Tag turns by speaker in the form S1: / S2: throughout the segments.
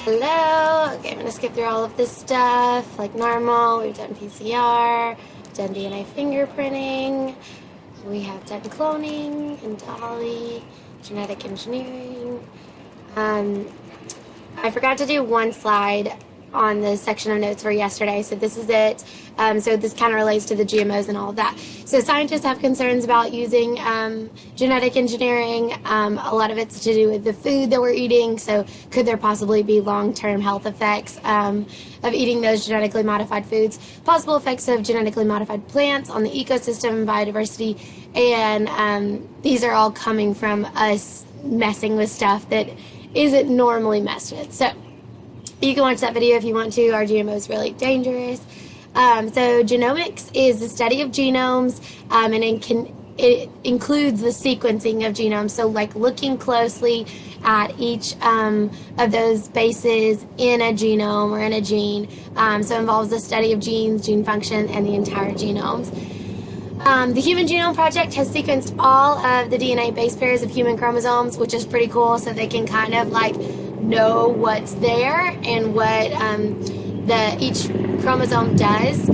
S1: Hello. Okay, I'm going to skip through all of this stuff like normal. We've done PCR, done DNA fingerprinting, we have done cloning and Dolly, genetic engineering. I forgot to do one slide on the section of notes for yesterday, so this is it. So this kind of relates to the GMOs and all of that. So scientists have concerns about using genetic engineering. A lot of it's to do with the food that we're eating, so could there possibly be long-term health effects of eating those genetically modified foods, possible effects of genetically modified plants on the ecosystem and biodiversity, and these are all coming from us messing with stuff that isn't normally messed with. So you can watch that video if you want to. Are GMOs really dangerous? So genomics is the study of genomes, and it includes the sequencing of genomes. So like looking closely at each of those bases in a genome or in a gene. So it involves the study of genes, gene function, and the entire genomes. The Human Genome Project has sequenced all of the DNA base pairs of human chromosomes, which is pretty cool, so they can kind of like know what's there and what each chromosome does.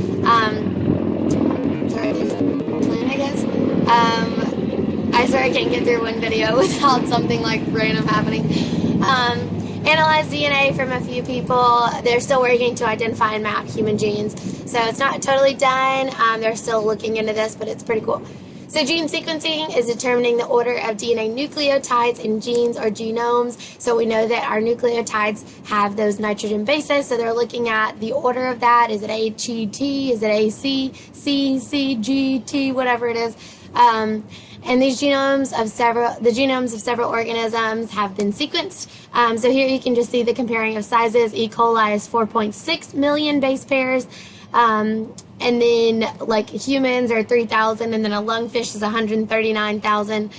S1: Sorry, there's a plan, I guess. I swear I can't get through one video without something like random happening. Analyze DNA from a few people. They're still working to identify and map human genes. So it's not totally done. They're still looking into this, but it's pretty cool. So gene sequencing is determining the order of DNA nucleotides in genes or genomes. So we know that our nucleotides have those nitrogen bases. So they're looking at the order of that. Is it HET? Is it AC, C, C, G, T, whatever it is. And these genomes of several organisms have been sequenced. So here you can just see the comparing of sizes. E. coli is 4.6 million base pairs. And then like humans are 3,000, and then a lungfish is 139,000.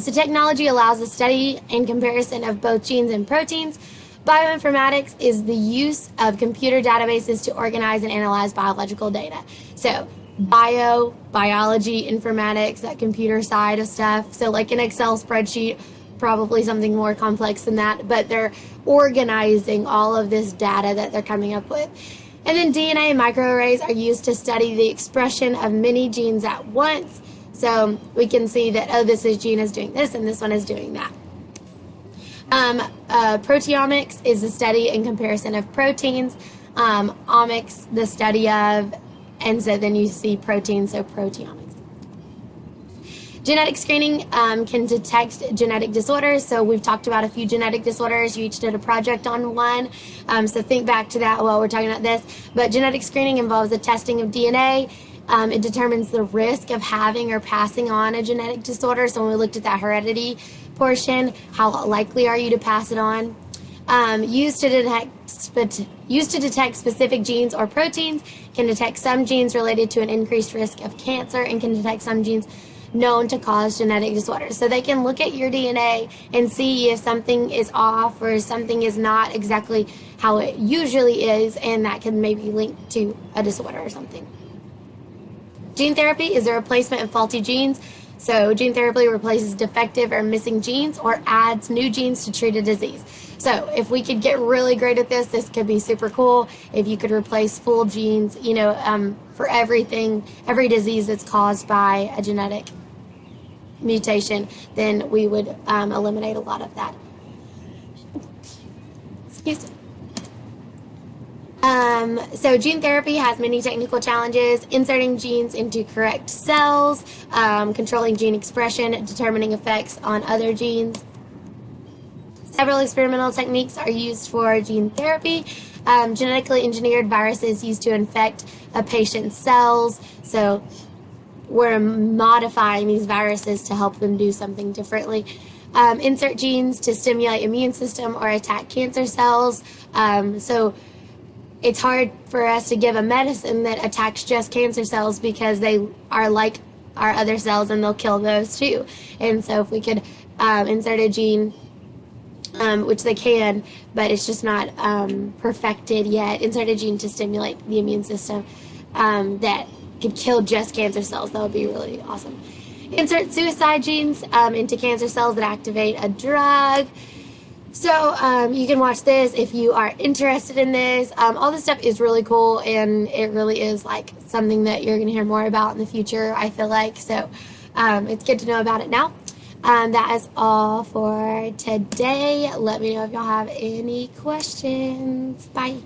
S1: So technology allows the study and comparison of both genes and proteins. Bioinformatics is the use of computer databases to organize and analyze biological data. So biology, informatics, that computer side of stuff. So like an Excel spreadsheet, probably something more complex than that, but they're organizing all of this data that they're coming up with. And then DNA microarrays are used to study the expression of many genes at once. So we can see that, oh, this gene is doing this and this one is doing that. Proteomics is the study and comparison of proteins. Omics, the study of, and so then you see proteins, so proteomics. Genetic screening can detect genetic disorders. So we've talked about a few genetic disorders. You each did a project on one. So think back to that while we're talking about this. But genetic screening involves the testing of DNA. It determines the risk of having or passing on a genetic disorder. So when we looked at that heredity portion, how likely are you to pass it on? Used to detect specific genes or proteins, can detect some genes related to an increased risk of cancer, and can detect some genes known to cause genetic disorders. So they can look at your DNA and see if something is off or something is not exactly how it usually is, and that can maybe link to a disorder or something. Gene therapy is the replacement of faulty genes. So gene therapy replaces defective or missing genes or adds new genes to treat a disease. So if we could get really great at this, this could be super cool. If you could replace full genes, for everything, every disease that's caused by a genetic mutation, then we would eliminate a lot of that. Excuse me. So gene therapy has many technical challenges: inserting genes into correct cells, controlling gene expression, determining effects on other genes. Several experimental techniques are used for gene therapy. Genetically engineered viruses used to infect a patient's cells. So we're modifying these viruses to help them do something differently. Insert genes to stimulate immune system or attack cancer cells. So it's hard for us to give a medicine that attacks just cancer cells because they are like our other cells and they'll kill those too. And so if we could insert a gene, which they can, but it's just not perfected yet, insert a gene to stimulate the immune system that could kill just cancer cells, that would be really awesome. Insert suicide genes into cancer cells that activate a drug. So you can watch this if you are interested in this. All this stuff is really cool, and it really is like something that you're going to hear more about in the future, I feel like. So it's good to know about it now. That is all for today. Let me know if y'all have any questions. Bye.